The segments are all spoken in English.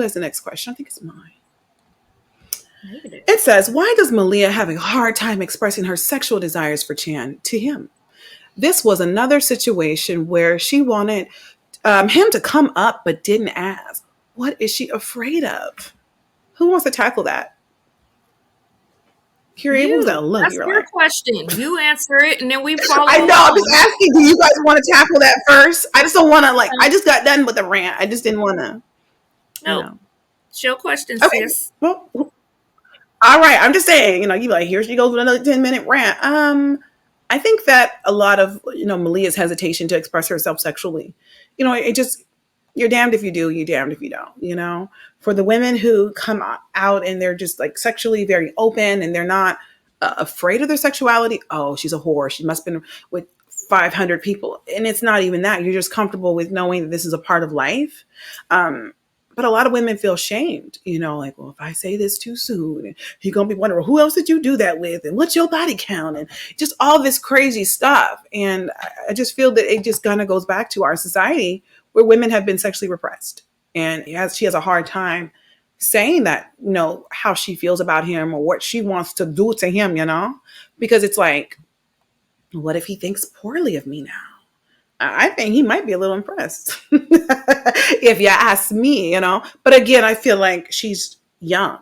has the next question? I think it's mine. It says, why does Malia have a hard time expressing her sexual desires for Chan to him? This was another situation where she wanted him to come up but didn't ask. What is she afraid of? Who wants to tackle that? Curie, what was that look? That's your question. You answer it, and then we follow. I know. I'm just asking. Do you guys want to tackle that first? I just don't want to. I just got done with the rant. I just didn't want to. No, it's your question, okay. sis. Well, all right. I'm just saying. You like, here she goes with another 10-minute rant. I think that a lot of Malia's hesitation to express herself sexually, it just, you're damned if you do, you're damned if you don't. For the women who come out and they're just like sexually very open and they're not afraid of their sexuality. Oh, she's a whore. She must have been with 500 people. And it's not even that. You're just comfortable with knowing that this is a part of life. But a lot of women feel shamed, like, well, if I say this too soon, you're going to be wondering, who else did you do that with? And what's your body count? And just all this crazy stuff. And I just feel that it just kind of goes back to our society where women have been sexually repressed. And she has a hard time saying that, how she feels about him or what she wants to do to him, because it's like, what if he thinks poorly of me now? I think he might be a little impressed if you ask me, But again, I feel like she's young,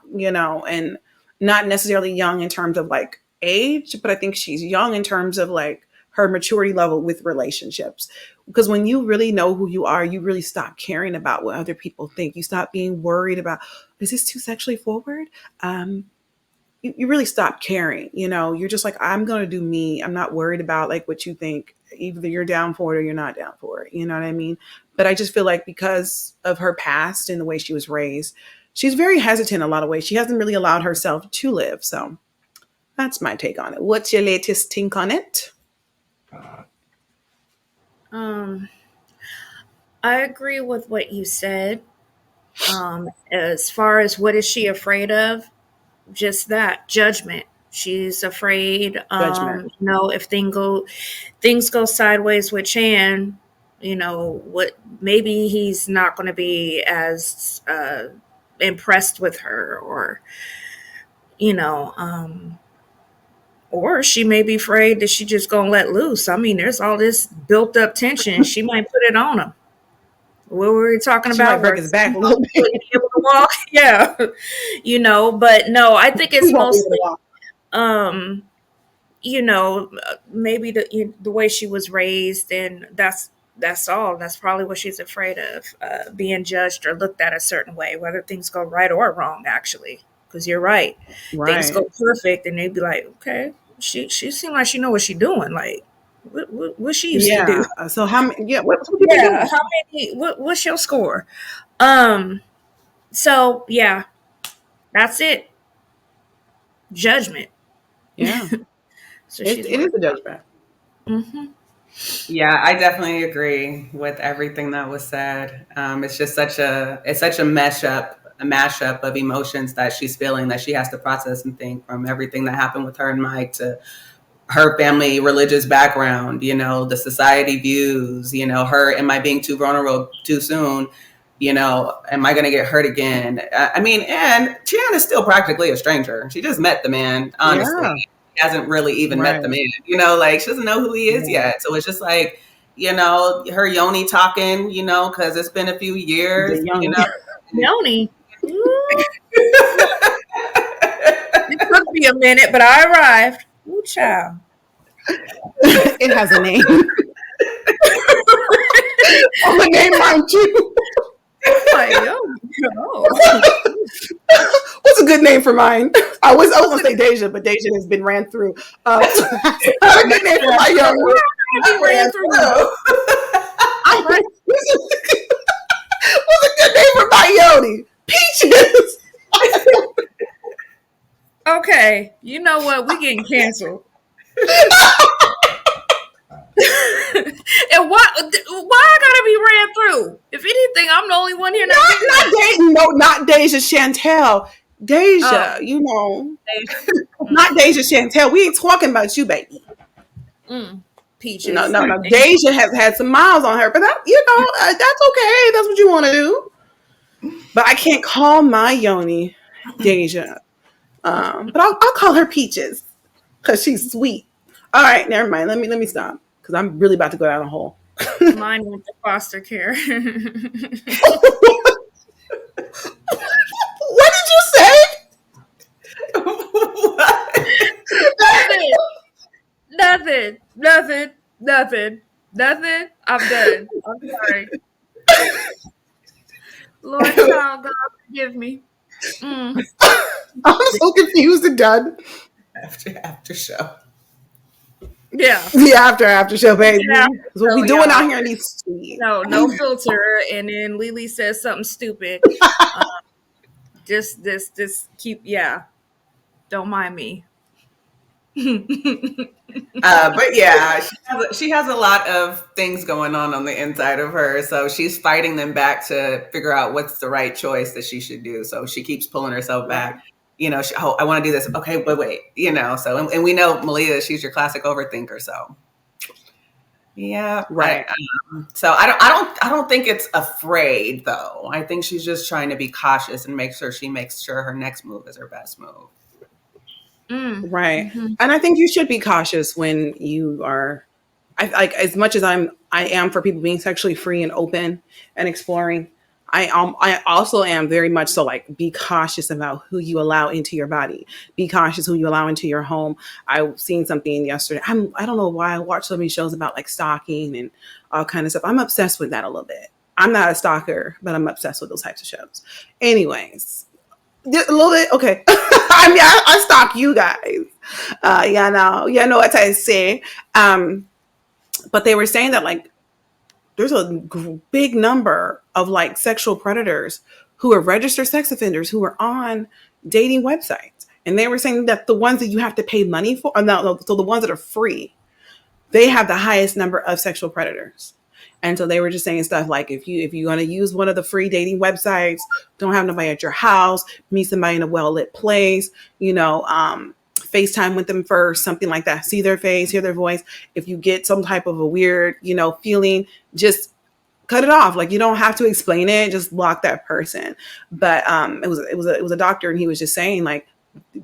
and not necessarily young in terms of like age, but I think she's young in terms of like her maturity level with relationships. Because when you really know who you are, you really stop caring about what other people think. You stop being worried about, is this too sexually forward? You really stop caring, you're just like, I'm going to do me. I'm not worried about like what you think. Either you're down for it or you're not down for it. You know what I mean? But I just feel like because of her past and the way she was raised, she's very hesitant in a lot of ways. She hasn't really allowed herself to live. So that's my take on it. What's your latest take on it? I agree with what you said. As far as what is she afraid of, just that judgment. She's afraid, if things go sideways with Chan, maybe he's not going to be as impressed with her, or she may be afraid that she just going to let loose. I mean, there's all this built up tension. She might put it on him. What were we talking about? Might break his back a little bit. Able to walk. Yeah. But no, I think it's mostly maybe the way she was raised, and that's all. That's probably what she's afraid of, being judged or looked at a certain way, whether things go right or wrong, actually. Because you're right. Things go perfect, and they'd be like, okay, she seemed like she know what she's doing. Like, what she used to do. So how many? Yeah. What how many? What's your score? So yeah, that's it. Judgment. Yeah. So it is a judgment. Mm-hmm. Yeah, I definitely agree with everything that was said. It's just such a mashup of emotions that she's feeling, that she has to process and think, from everything that happened with her and Mike to her family religious background, the society views, her, am I being too vulnerable too soon? Am I going to get hurt again? I mean, and Chan is still practically a stranger. She just met the man, honestly. Yeah. She hasn't really even met the man, like she doesn't know who he is yet. So it's just like, her yoni talking, because it's been a few years, Yoni. It took me a minute, but I arrived. Ooh, child. It has a name. Oh, a name mine too. What's a good name for mine? I was gonna say Deja, but Deja has been ran through. A good name for my young one. What's a good name for my Yoni? Peaches. Okay, you know what? We getting canceled. And why I gotta be ran through? If anything, I'm the only one here. Not Deja Chantel. Deja, not Deja Chantel. We ain't talking about you, baby. Peaches. No. Deja has had some miles on her, but that's okay. That's what you want to do. But I can't call my Yoni Deja. But I'll call her Peaches because she's sweet. All right, never mind. Let me stop because I'm really about to go down a hole. Mine went to foster care. What did you say? What? Nothing. Nothing. Nothing. Nothing. Nothing. I'm done. I'm sorry. Lord child, God forgive me. Mm. I'm so confused and done. After show. Yeah. The after show, baby. Yeah. That's what So we doing out y'all, here in these streets. no filter. And then Lily says something stupid. Uh, just keep. Yeah. Don't mind me. But yeah, she has a lot of things going on the inside of her. So she's fighting them back to figure out what's the right choice that she should do. So she keeps pulling herself Right. back. Oh, I want to do this. Okay, wait. And we know Malia, she's your classic overthinker. So yeah, Right. so I don't think it's afraid though. I think she's just trying to be cautious and make sure she makes sure her next move is her best move. Mm. Right. Hmm. And I think you should be cautious when you are I like as much as I am for people being sexually free and open and exploring. I also am very much so like be cautious about who you allow into your body. Be cautious who you allow into your home. I seen something yesterday. I don't know why I watch so many shows about like stalking and all kind of stuff. I'm obsessed with that a little bit. I'm not a stalker, but I'm obsessed with those types of shows. Anyways, a little bit okay. I mean, I stalk you guys. Yeah, know what I say. But they were saying that like there's a big number of like sexual predators who are registered sex offenders who are on dating websites, and they were saying that the ones that you have to pay money for, no, so the ones that are free, they have the highest number of sexual predators. And so they were just saying stuff like if you're going to use one of the free dating websites, don't have nobody at your house, meet somebody in a well lit place, FaceTime with them first, something like that. See their face, hear their voice. If you get some type of a weird, feeling, just cut it off. Like you don't have to explain it, just block that person. But it was a doctor, and he was just saying like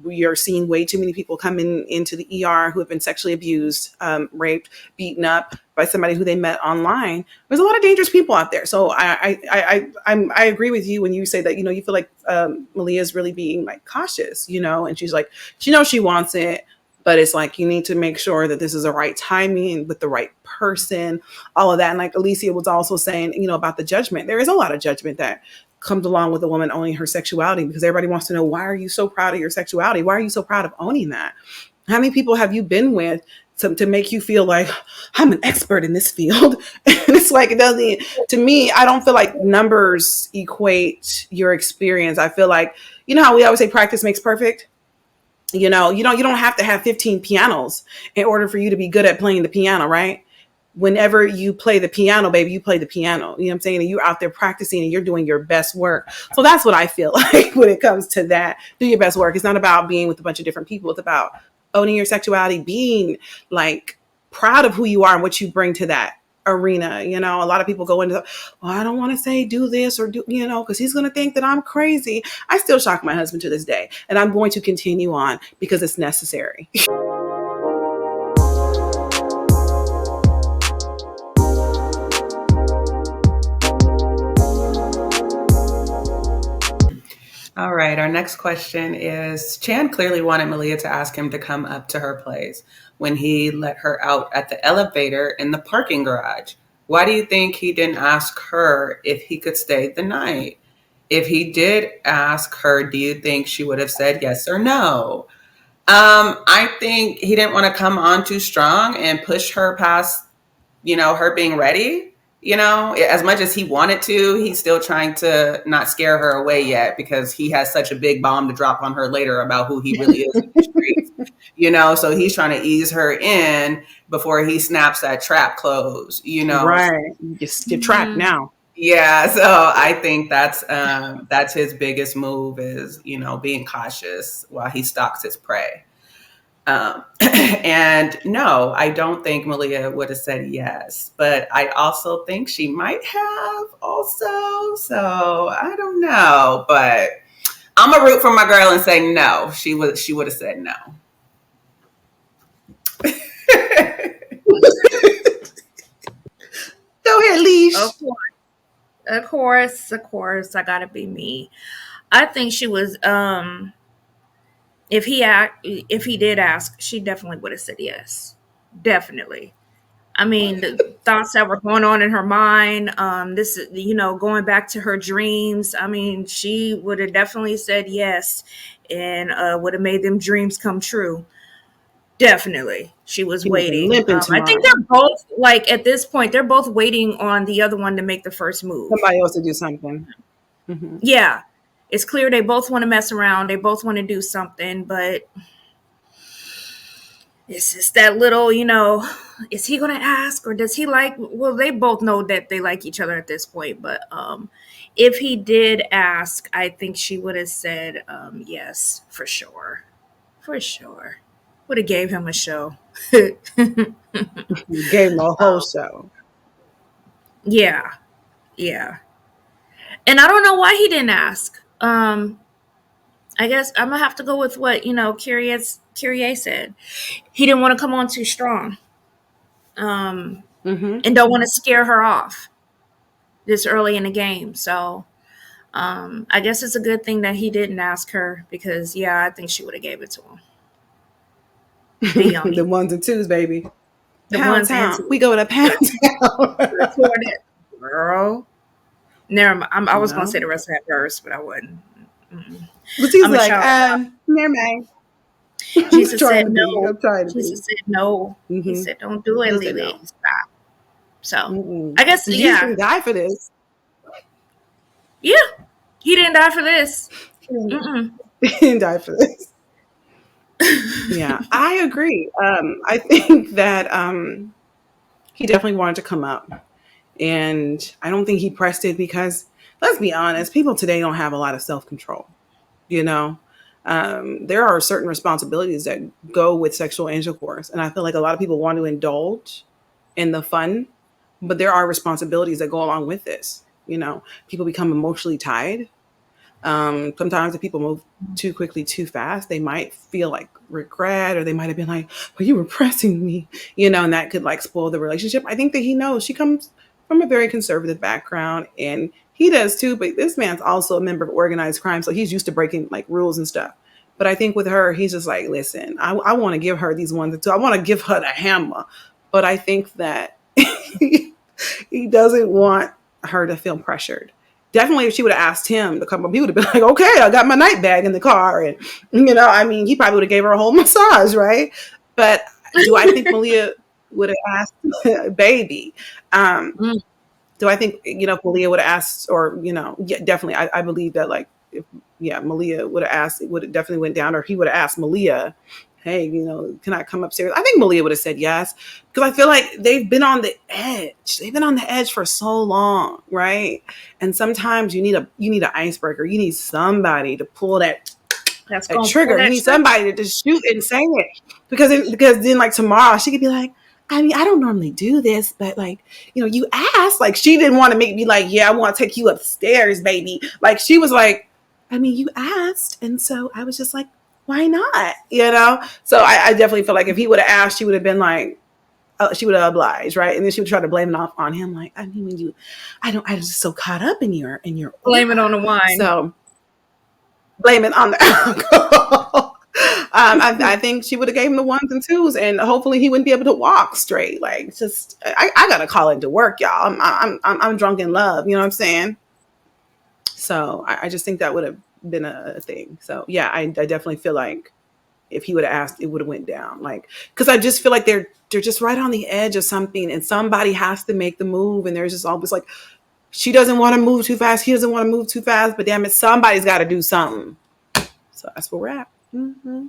we are seeing way too many people coming into the ER who have been sexually abused, raped, beaten up by somebody who they met online. There's a lot of dangerous people out there. So I agree with you when you say that you feel like Malia is really being like cautious, and she's like she knows she wants it, but it's like you need to make sure that this is the right timing with the right person, all of that. And like Alicia was also saying, about the judgment. There is a lot of judgment that comes along with a woman owning her sexuality because everybody wants to know, why are you so proud of your sexuality? Why are you so proud of owning that? How many people have you been with to make you feel like I'm an expert in this field? And it's like, it doesn't, to me, I don't feel like numbers equate your experience. I feel like, how we always say practice makes perfect? You don't have to have 15 pianos in order for you to be good at playing the piano, right? Whenever you play the piano, baby, you play the piano. You know what I'm saying? And you're out there practicing and you're doing your best work. So that's what I feel like when it comes to that. Do your best work. It's not about being with a bunch of different people. It's about owning your sexuality, being like proud of who you are and what you bring to that arena. A lot of people go into, well, I don't want to say do this or do, because he's going to think that I'm crazy. I still shock my husband to this day, and I'm going to continue on because it's necessary. All right, our next question is Chan clearly wanted Malia to ask him to come up to her place when he let her out at the elevator in the parking garage. Why do you think he didn't ask her if he could stay the night? If he did ask her, do you think she would have said yes or no? I think he didn't want to come on too strong and push her past, her being ready. As much as he wanted to, he's still trying to not scare her away yet because he has such a big bomb to drop on her later about who he really is in the streets. So he's trying to ease her in before he snaps that trap close. Right. You're trapped Mm. now. Yeah, so I think that's his biggest move is being cautious while he stalks his prey. And no, I don't think Malia would have said yes, but I also think she might have also. So I don't know, but I'm gonna root for my girl and say no. She would have said no. Go ahead, Leash. Of course, of course, of course. I gotta be me. I think she was. If he did ask, she definitely would have said yes. Definitely. I mean, the thoughts that were going on in her mind, this, going back to her dreams. I mean, she would have definitely said yes, and would have made them dreams come true. Definitely, she was He would have been waiting. limping I think tomorrow. they're both like at this point, they're both waiting on the other one to make the first move. Somebody else to do something. Hmm. Yeah, it's clear they both want to mess around. They both want to do something, but it's just that little, is he going to ask or does he like, well, they both know that they like each other at this point, but if he did ask, I think she would have said yes, for sure. For sure. Would have gave him a show. Gave him a whole show. Yeah, yeah. And I don't know why he didn't ask. I guess I'm gonna have to go with what Kyrie said. He didn't want to come on too strong, Hmm. and don't want to scare her off this early in the game. So I guess it's a good thing that he didn't ask her because I think she would have gave it to him. The The youngie, ones and twos, baby. the Pound ones and town. We twos. go to Pound Town. Recorded, girl. Never mind. I was gonna say No. the rest of that verse, but I wouldn't. Mm-mm. But she's I'm a like, child. never mind. I'm Jesus trying said to be. no. I'm trying to be. Jesus said no. He Hmm. said, "Don't do it, He'll say Lily. no. Stop." So Mm-mm. I guess Jesus didn't die for this. yeah. He didn't die for this. He didn't Mm-mm. he didn't die for this. Yeah, I agree. I think that he definitely wanted to come up. And I don't think he pressed it because, let's be honest, people today don't have a lot of self control. You know, there are certain responsibilities that go with sexual intercourse. And I feel like a lot of people want to indulge in the fun, but there are responsibilities that go along with this. People become emotionally tied. Sometimes if people move too quickly, too fast, they might feel like regret, or they might have been like, well, you were pressing me, and that could like spoil the relationship. I think that he knows she comes from a very conservative background, and he does too, but this man's also a member of organized crime. So he's used to breaking like rules and stuff. But I think with her, he's just like, listen, I want to give her these ones and two. I want to give her the hammer. But I think that he doesn't want her to feel pressured. Definitely, if she would have asked him to come up, he would have been like, "Okay, I got my night bag in the car," and I mean, he probably would have gave her a whole massage, right? But do I think Malia would have asked, "Baby"? Mm. Do I think if Malia would have asked, or yeah, definitely, I believe that like if Malia would have asked, it would have definitely went down, or he would have asked Malia, hey, can I come upstairs? I think Malia would have said yes, because I feel like they've been on the edge. They've been on the edge for so long, right? And sometimes you need an icebreaker. You need somebody to pull that That's a gonna pull trigger. You that need trigger. somebody to just shoot and say it, because then like tomorrow she could be like, I mean, I don't normally do this, but like, you asked. Like she didn't want to make me like, yeah, I want to take you upstairs, baby. Like she was like, I mean, you asked, and so I was just like, why not? So I definitely feel like if he would have asked, she would have been like, she would have obliged, right? And then she would try to blame it off on him, like, I mean, I was just so caught up in your Blame it on aura. the wine. So blame it on the alcohol. I think she would have gave him the ones and twos, and hopefully he wouldn't be able to walk straight. Like, just I gotta call into work, y'all. I'm drunk in love. You know what I'm saying? So I just think that would have been a thing. So yeah, I definitely feel like if he would have asked, it would have went down. Like, because I just feel like they're just right on the edge of something, and somebody has to make the move, and there's just always like, she doesn't want to move too fast, he doesn't want to move too fast, but damn it, somebody's got to do something. So that's where we're at. Mm-hmm.